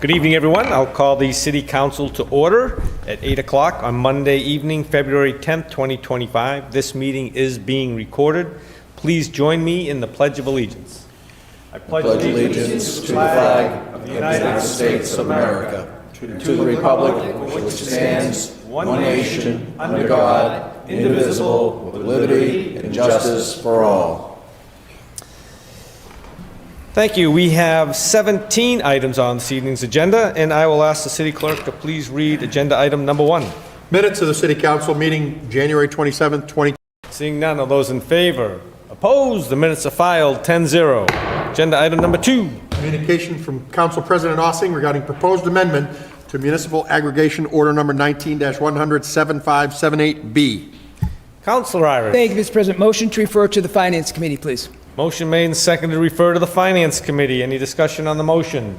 Good evening, everyone. I'll call the City Council to order at 8 o'clock on Monday evening, February 10th, 2025. This meeting is being recorded. Please join me in the Pledge of Allegiance. I pledge allegiance to the flag of the United States of America, to the republic which stands one nation, under God, indivisible, with liberty and justice for all. Thank you. We have 17 items on this evening's agenda, and I will ask the City Clerk to please read agenda item number 1. Minutes of the City Council meeting January 27th, 2020. Seeing none of those in favor, opposed, the minutes are filed 10-0. Agenda item number 2. Communication from Council President Ossing regarding proposed amendment to Municipal Aggregation Order Number 19-100-7578B. Councilor Irish. Thank you, Mr. President. Motion to refer to the Finance Committee, please. Motion made and seconded to refer to the Finance Committee. Any discussion on the motion?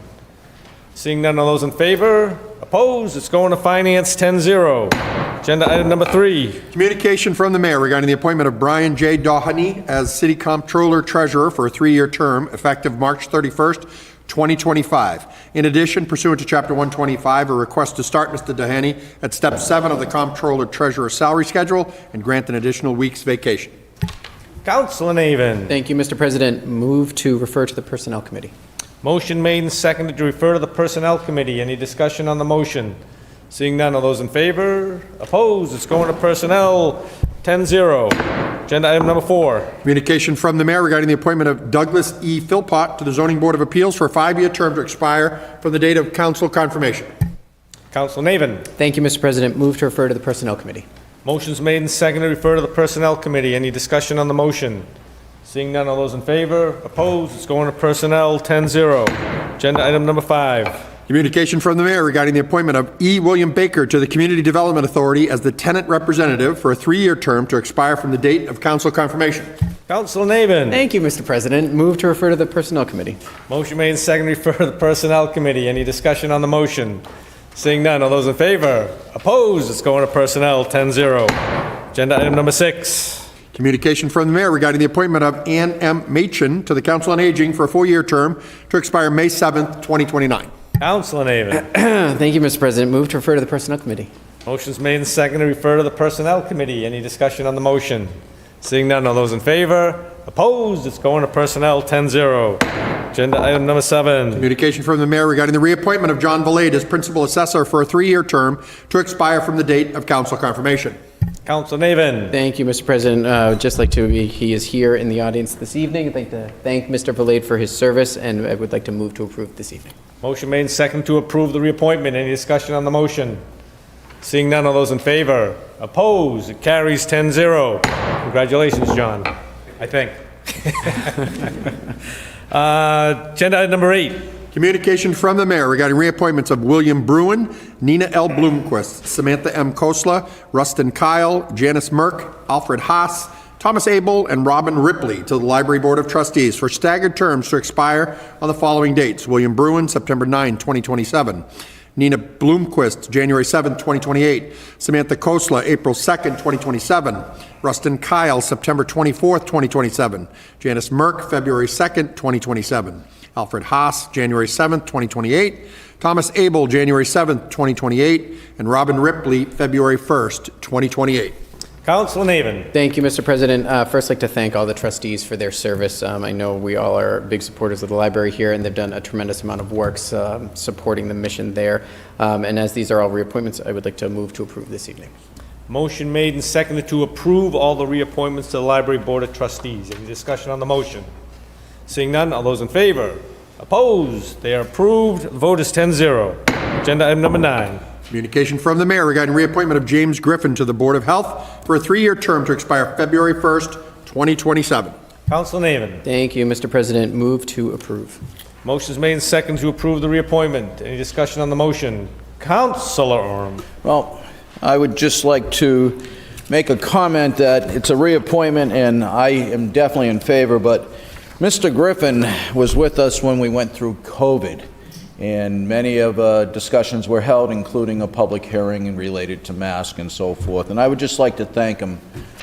Seeing none of those in favor, opposed, it's going to Finance 10-0. Agenda item number 3. Communication from the Mayor regarding the appointment of Brian J. Doheny as City Comptroller Treasurer for a 3-year term effective March 31st, 2025. In addition, pursuant to Chapter 125, a request to start Mr. Doheny at Step 7 of the Comptroller Treasurer salary schedule and grant an additional week's vacation. Councilor Naven. Thank you, Mr. President. Move to refer to the Personnel Committee. Motion made and seconded to refer to the Personnel Committee. Any discussion on the motion? Seeing none of those in favor, opposed, it's going to Personnel 10-0. Agenda item number 4. Communication from the Mayor regarding the appointment of Douglas E. Philpott to the Zoning Board of Appeals for a 5-year term to expire from the date of Council confirmation. Councilor Naven. Thank you, Mr. President. Move to refer to the Personnel Committee. Motion's made and seconded to refer to the Personnel Committee. Any discussion on the motion? Seeing none of those in favor, opposed, it's going to Personnel 10-0. Agenda item number 5. Communication from the Mayor regarding the appointment of E. William Baker to the Community Development Authority as the tenant representative for a 3-year term to expire from the date of Council confirmation. Councilor Naven. Thank you, Mr. President. Move to refer to the Personnel Committee. Motion made and seconded to refer to the Personnel Committee. Any discussion on the motion? Seeing none, all those in favor? Opposed? It's going to Personnel 10-0. Agenda item number 6. Communication from the Mayor regarding the appointment of Ann M. Machen to the Council on Aging for a 4-year term to expire May 7th, 2029. Councilor Naven. Thank you, Mr. President. Move to refer to the Personnel Committee. Motion's made and seconded to refer to the Personnel Committee. Any discussion on the motion? Seeing none, all those in favor? Opposed? It's going to Personnel 10-0. Agenda item number 7. Communication from the Mayor regarding the reappointment of John Valade as Principal Assessor for a 3-year term to expire from the date of Council confirmation. Councilor Naven. Thank you, Mr. President. Just like to, he is here in the audience this evening. I'd like to thank Mr. Valade for his service, and I would like to move to approve this evening. Motion made and seconded to approve the reappointment. Any discussion on the motion? Seeing none, all those in favor? Opposed? It carries 10-0. Congratulations, John, I think. Agenda item number 8. Communication from the Mayor regarding reappointments of William Bruin, Nina L. Bloomquist, Samantha M. Kosla, Rustin Kyle, Janice Merck, Alfred Haas, Thomas Abel, and Robin Ripley to the Library Board of Trustees for staggered terms to expire on the following dates. William Bruin, September 9, 2027. Nina Bloomquist, January 7, 2028. Samantha Kosla, April 2, 2027. Rustin Kyle, September 24, 2027. Janice Merck, February 2, 2027. Alfred Haas, January 7, 2028. Thomas Abel, January 7, 2028. And Robin Ripley, February 1, 2028. Councilor Naven. Thank you, Mr. President. First, I'd like to thank all the trustees for their service. I know we all are big supporters of the library here, and they've done a tremendous amount of work supporting the mission there. And as these are all reappointments, I would like to move to approve this evening. Motion made and seconded to approve all the reappointments to the Library Board of Trustees. Any discussion on the motion? Seeing none, all those in favor? Opposed? They are approved. The vote is 10-0. Agenda item number 9. Communication from the Mayor regarding reappointment of James Griffin to the Board of Health for a 3-year term to expire February 1st, 2027. Councilor Naven. Thank you, Mr. President. Move to approve. Motion is made and seconded to approve the reappointment. Any discussion on the motion? Councilor Orm. Well, I would just like to make a comment that it's a reappointment, and I am definitely in favor, but Mr. Griffin was with us when we went through COVID, and many of discussions were held, including a public hearing related to masks and so forth. And I would just like to thank him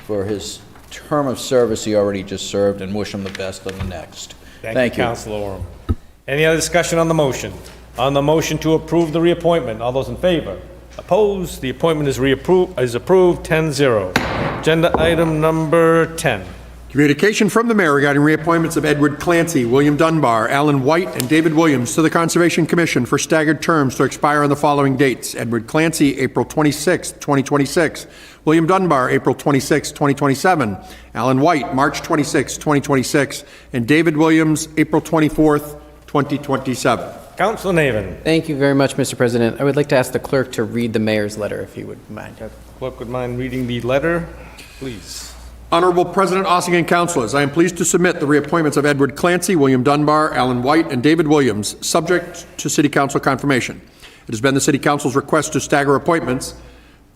for his term of service he already just served and wish him the best on the next. Thank you, Councilor Orem. Any other discussion on the motion? On the motion to approve the reappointment, all those in favor? Opposed? The appointment is approved, 10-0. Agenda item number 10. Communication from the mayor regarding reappointments of Edward Clancy, William Dunbar, Alan White, and David Williams to the Conservation Commission for staggered terms to expire on the following dates: Edward Clancy, April 26, 2026; William Dunbar, April 26, 2027; Alan White, March 26, 2026; and David Williams, April 24, 2027. Councilor Naven. Thank you very much, Mr. President. I would like to ask the clerk to read the mayor's letter, if you would mind. Clerk would mind reading the letter, please. Honorable President Ossian and councilors, I am pleased to submit the reappointments of Edward Clancy, William Dunbar, Alan White, and David Williams, subject to City Council confirmation. It has been the City Council's request to stagger appointments.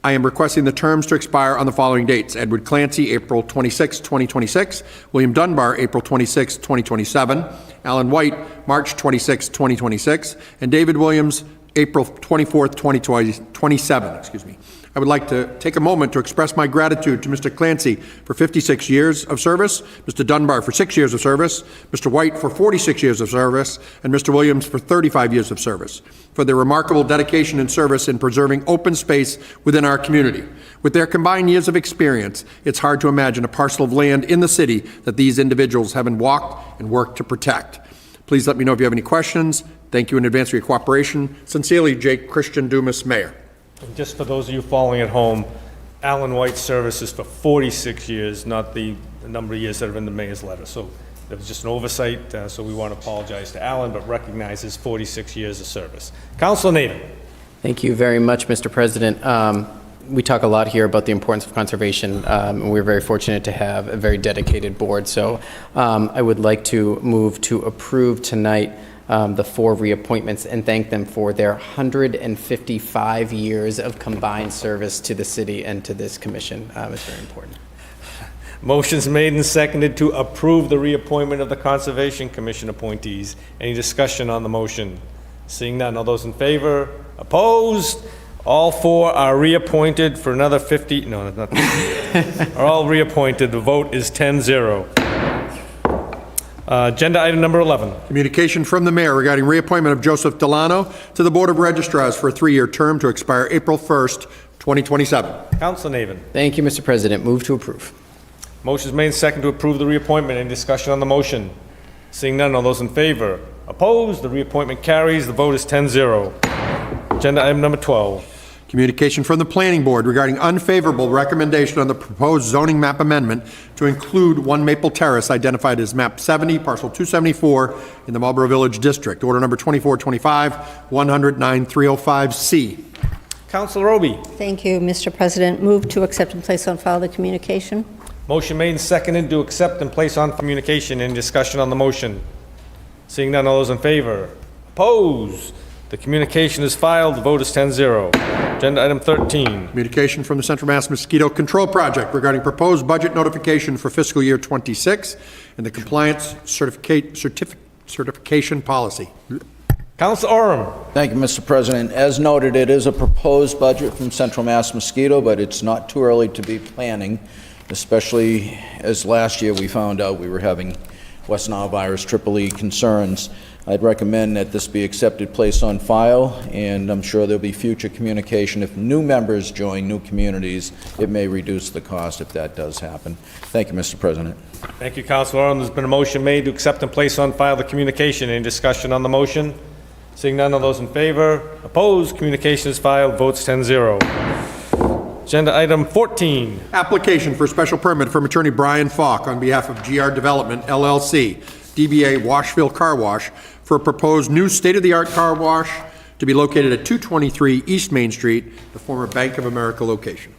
I am requesting the terms to expire on the following dates: Edward Clancy, April 26, 2026; William Dunbar, April 26, 2027; Alan White, March 26, 2026; and David Williams, April 24, 2027. I would like to take a moment to express my gratitude to Mr. Clancy for 56 years of service, Mr. Dunbar for 6 years of service, Mr. White for 46 years of service, and Mr. Williams for 35 years of service, for their remarkable dedication and service in preserving open space within our community. With their combined years of experience, it's hard to imagine a parcel of land in the city that these individuals haven't walked and worked to protect. Please let me know if you have any questions. Thank you in advance for your cooperation. Sincerely, Jake Christian Dumas, Mayor. And just for those of you following at home, Alan White's service is for 46 years, not the number of years that are in the mayor's letter. So there was just an oversight, so we want to apologize to Alan, but recognize his 46 years of service. Councilor Naden. Thank you very much, Mr. President. We talk a lot here about the importance of conservation, and we're very fortunate to have a very dedicated board. So I would like to move to approve tonight the 4 reappointments and thank them for their 155 years of combined service to the city and to this commission. It's very important. Motion's made and seconded to approve the reappointment of the Conservation Commission appointees. Any discussion on the motion? Seeing none, all those in favor? Opposed? All 4 are reappointed for another 50, no, not 50, are all reappointed. The vote is 10-0. Agenda item number 11. Communication from the mayor regarding reappointment of Joseph Delano to the Board of Registrars for a 3-year term to expire April 1st, 2027. Councilor Naven. Thank you, Mr. President. Move to approve. Motion's made and seconded to approve the reappointment. Any discussion on the motion? Seeing none, all those in favor? Opposed? The reappointment carries. The vote is 10-0. Agenda item number 12. Communication from the Planning Board regarding unfavorable recommendation on the proposed zoning map amendment to include One Maple Terrace identified as map 70, parcel 274 in the Marlborough Village District. Order number 2425, 100-9305C. Councilor Roby. Thank you, Mr. President. Move to accept and place on file the communication. Motion made and seconded to accept and place on communication. Any discussion on the motion? Seeing none, all those in favor? Opposed? The communication is filed. The vote is 10-0. Agenda item 13. Communication from the Central Mass Mosquito Control Project regarding proposed budget notification for fiscal year 26 and the compliance certification policy. Councilor Oram. Thank you, Mr. President. As noted, it is a proposed budget from Central Mass Mosquito, but it's not too early to be planning, especially as last year we found out we were having West Nile virus E concerns. I'd recommend that this be accepted, placed on file, and I'm sure there'll be future communication. If new members join new communities, it may reduce the cost if that does happen. Thank you, Mr. President. Thank you, Councilor Oram. There's been a motion made to accept and place on file the communication. Any discussion on the motion? Seeing none, all those in favor? Opposed? Communication is filed. Votes 10-0. Agenda item 14. Application for special permit from attorney Brian Falk on behalf of GR Development, LLC, DBA Washville Car Wash, for a proposed new state-of-the-art car wash to be located at 223 East Main Street, the former Bank of America location.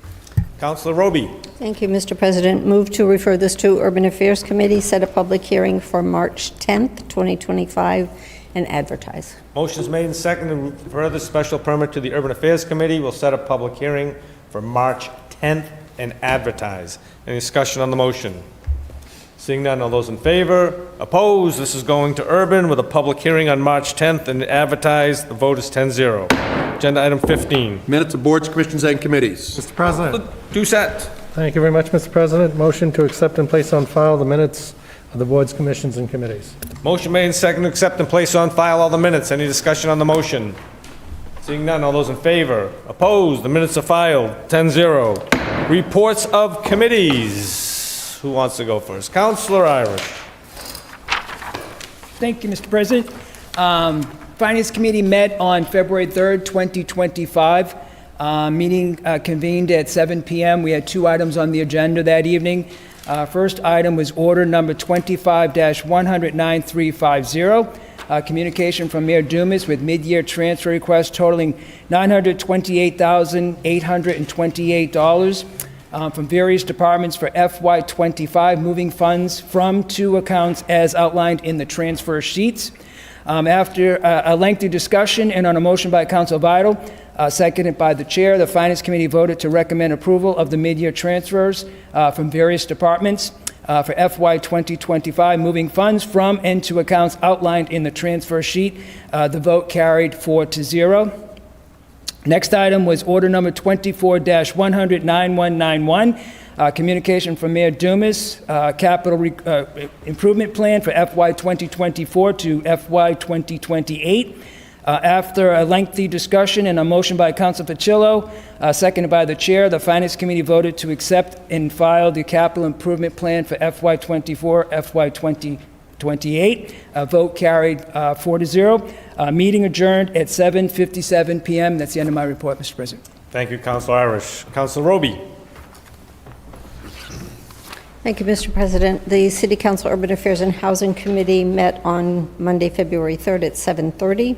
Councilor Roby. Thank you, Mr. President. Move to refer this to Urban Affairs Committee, set a public hearing for March 10th, 2025, and advertise. Motion's made and seconded to refer the special permit to the Urban Affairs Committee. We'll set a public hearing for March 10th and advertise. Any discussion on the motion? Seeing none, all those in favor? Opposed? This is going to Urban with a public hearing on March 10th and advertised. The vote is 10-0. Agenda item 15. Minutes of boards, commissions, and committees. Mr. President. Doucette. Thank you very much, Mr. President. Motion to accept and place on file the minutes of the boards, commissions, and committees. Motion made and seconded to accept and place on file all the minutes. Any discussion on the motion? Seeing none, all those in favor? Opposed? The minutes are filed, 10-0. Reports of committees. Who wants to go first? Councilor Irish. Thank you, Mr. President. Finance Committee met on February 3rd, 2025. Meeting convened at 7 p.m. We had 2 items on the agenda that evening. First item was order number 25-100-9350, communication from Mayor Dumas with mid-year transfer request totaling $928,828 from various departments for FY25, moving funds from 2 accounts as outlined in the transfer sheets. After a lengthy discussion and on a motion by Council Vital, seconded by the chair, the Finance Committee voted to recommend approval of the mid-year transfers from various departments for FY 2025, moving funds from and to accounts outlined in the transfer sheet. The vote carried 4-0. Next item was order number 24-100-9191, communication from Mayor Dumas, capital improvement plan for FY 2024 to FY 2028. After a lengthy discussion and a motion by Council Pacillo, seconded by the chair, the Finance Committee voted to accept and file the capital improvement plan for FY 24, FY 2028. Vote carried 4-0. Meeting adjourned at 7:57 p.m. That's the end of my report, Mr. President. Thank you, Councilor Irish. Councilor Roby. Thank you, Mr. President. The City Council Urban Affairs and Housing Committee met on Monday, February 3rd at 7:30.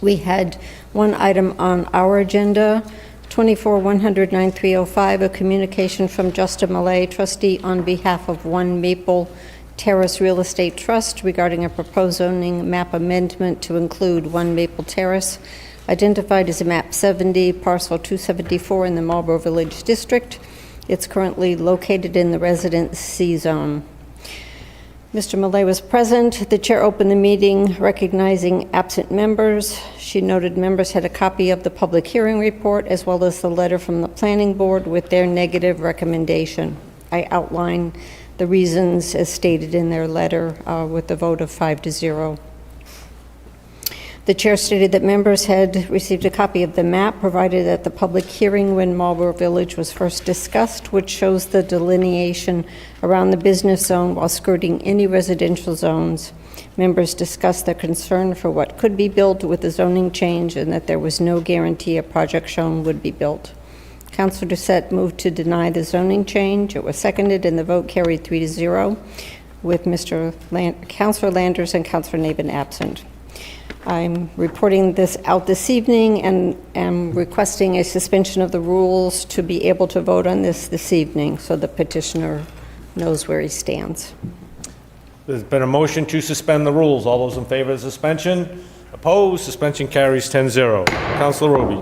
We had one item on our agenda, 24-100-9305, a communication from Justin Millay, trustee on behalf of One Maple Terrace Real Estate Trust regarding a proposed zoning map amendment to include One Maple Terrace, identified as a map 70, parcel 274 in the Marlborough Village District. It's currently located in the Residence C zone. Mr. Millay was present. The chair opened the meeting recognizing absent members. She noted members had a copy of the public hearing report as well as the letter from the planning board with their negative recommendation. I outline the reasons as stated in their letter with the vote of 5-0. The chair stated that members had received a copy of the map provided at the public hearing when Marlborough Village was first discussed, which shows the delineation around the business zone while skirting any residential zones. Members discussed their concern for what could be built with the zoning change and that there was no guarantee a project shown would be built. Councilor Doucette moved to deny the zoning change. It was seconded and the vote carried 3-0 with Councilor Landers and Councilor Nabin absent. I'm reporting this out this evening and am requesting a suspension of the rules to be able to vote on this evening so the petitioner knows where he stands. There's been a motion to suspend the rules. All those in favor of suspension? Opposed? Suspension carries 10-0. Councilor Roby.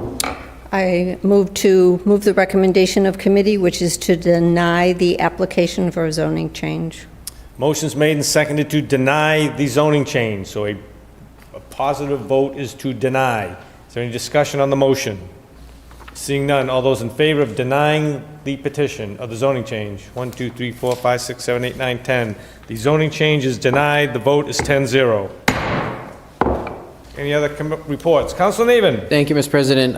I move the recommendation of committee, which is to deny the application for a zoning change. Motion's made and seconded to deny the zoning change. So a positive vote is to deny. Is there any discussion on the motion? Seeing none, all those in favor of denying the petition of the zoning change? 1, 2, 3, 4, 5, 6, 7, 8, 9, 10. The zoning change is denied. The vote is 10-0. Any other reports? Councilor Nabin. Thank you, Mr. President.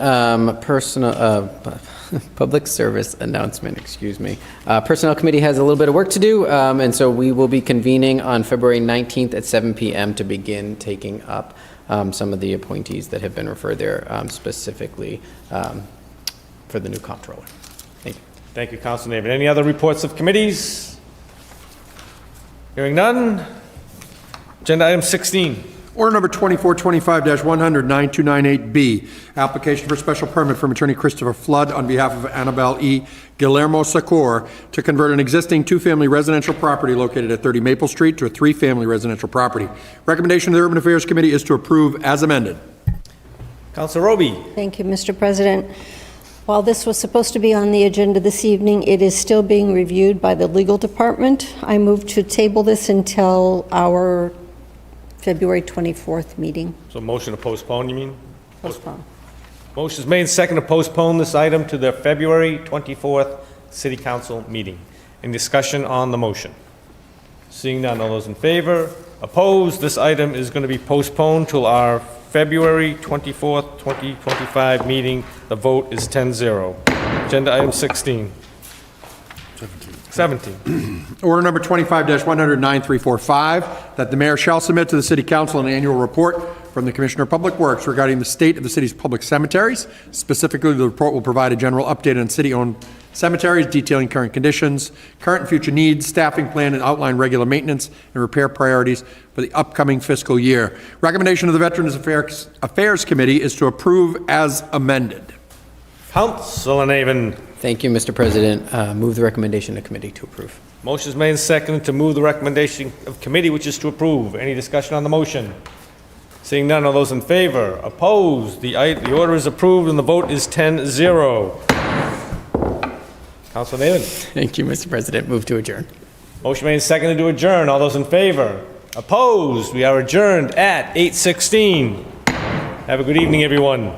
Public service announcement, excuse me. Personnel Committee has a little bit of work to do, and so we will be convening on February 19th at 7 p.m. to begin taking up some of the appointees that have been referred there specifically for the new comptroller. Thank you. Thank you, Councilor Nabin. Any other reports of committees? Hearing none. Agenda item 16. Order number 2425-100-9298B, application for special permit from Attorney Christopher Flood on behalf of Annabelle E. Guillermo Secor to convert an existing 2-family residential property located at 30 Maple Street to a 3-family residential property. Recommendation of the Urban Affairs Committee is to approve as amended. Councilor Roby. Thank you, Mr. President. While this was supposed to be on the agenda this evening, it is still being reviewed by the legal department. I move to table this until our February 24th meeting. So motion to postpone, you mean? Postpone. Motion is made and second to postpone this item to the February 24th City Council meeting. Any discussion on the motion? Seeing none, all those in favor? Opposed? This item is going to be postponed till our February 24th, 2025 meeting. The vote is 10-0. Agenda item 16. 17. Order number 25-100-9345, that the mayor shall submit to the city council an annual report from the Commissioner of Public Works regarding the state of the city's public cemeteries. Specifically, the report will provide a general update on city-owned cemeteries, detailing current conditions, current and future needs, staffing plan, and outline regular maintenance and repair priorities for the upcoming fiscal year. Recommendation of the Veterans Affairs Committee is to approve as amended. Councilor Navin. Thank you, Mr. President. Move the recommendation of committee to approve. Motion is made and seconded to move the recommendation of committee, which is to approve. Any discussion on the motion? Seeing none, all those in favor? Opposed? The order is approved and the vote is 10-0. Councilor Navin. Thank you, Mr. President. Move to adjourn. Motion made and seconded to adjourn. All those in favor? Opposed? We are adjourned at 8:16. Have a good evening, everyone.